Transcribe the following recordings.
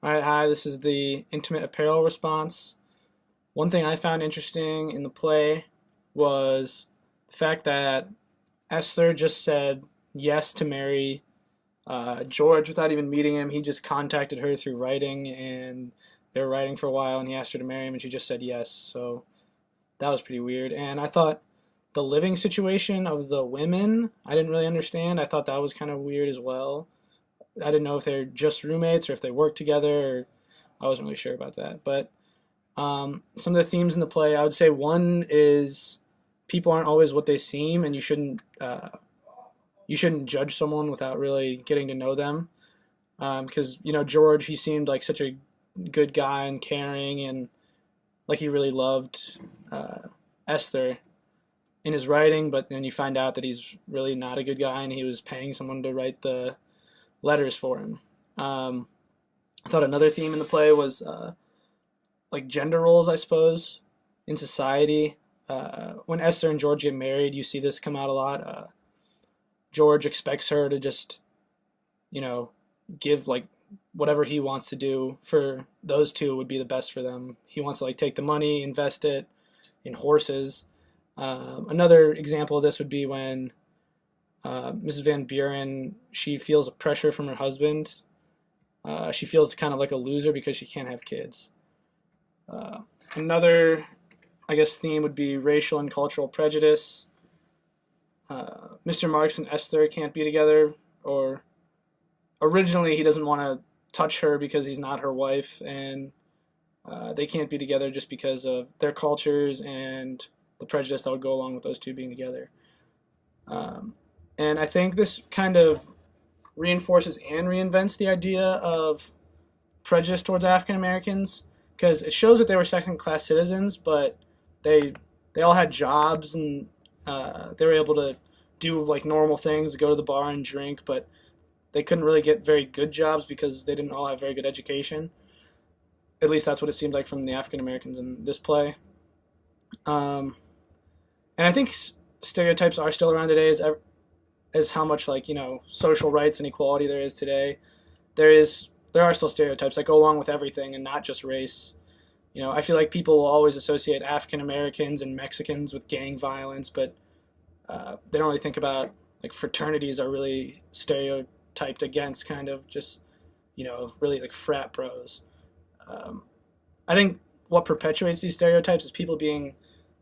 Alright, hi, this is the intimate apparel response. One thing I found interesting in the play was the fact that Esther just said yes to marry George without even meeting him. He just contacted her through writing, and they were writing for a while, and he asked her to marry him, and she just said yes. So that was pretty weird. And I thought the living situation of the women, I didn't really understand. I thought that was kind of weird as well. I didn't know if they're just roommates or if they work together. Or I wasn't really sure about that. But some of the themes in the play, I would say one is people aren't always what they seem, and you shouldn't judge someone without really getting to know them. Because George, he seemed like such a good guy and caring, and like he really loved Esther in his writing. But then you find out that he's really not a good guy, and he was paying someone to write the letters for him. I thought another theme in the play was like gender roles, I suppose, in society. When Esther and George get married, you see this come out a lot. George expects her to just, give like whatever he wants to do for those two would be the best for them. He wants to like take the money, invest it in horses. Another example of this would be when Mrs. Van Buren, she feels a pressure from her husband. She feels kind of like a loser because she can't have kids. Another, I guess, theme would be racial and cultural prejudice. Mr. Marks and Esther can't be together, or originally he doesn't want to touch her because he's not her wife, and they can't be together just because of their cultures and the prejudice that would go along with those two being together. And I think this kind of reinforces and reinvents the idea of prejudice towards African Americans, because it shows that they were second class citizens, but they all had jobs, and they were able to do like normal things, go to the bar and drink, but they couldn't really get very good jobs because they didn't all have very good education. At least that's what it seemed like from the African Americans in this play. And I think stereotypes are still around today as how much like social rights and equality there is today. There are still stereotypes that go along with everything and not just race. I feel like people will always associate African Americans and Mexicans with gang violence, but they don't really think about like fraternities are really stereotyped against, kind of just really like frat bros. I think what perpetuates these stereotypes is people being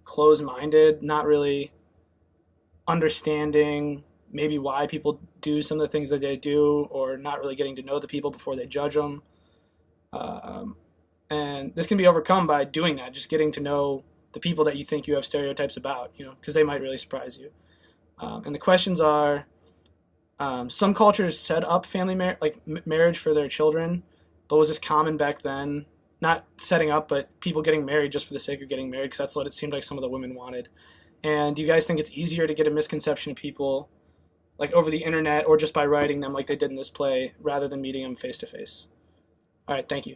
closed-minded, not really understanding maybe why people do some of the things that they do, or not really getting to know the people before they judge them. And this can be overcome by doing that, just getting to know the people that you think you have stereotypes about, because they might really surprise you. And the questions are, some cultures set up marriage for their children, but was this common back then? Not setting up, but people getting married just for the sake of getting married, because that's what it seemed like some of the women wanted. And do you guys think it's easier to get a misconception of people like over the internet or just by writing them like they did in this play rather than meeting them face to face? All right, thank you.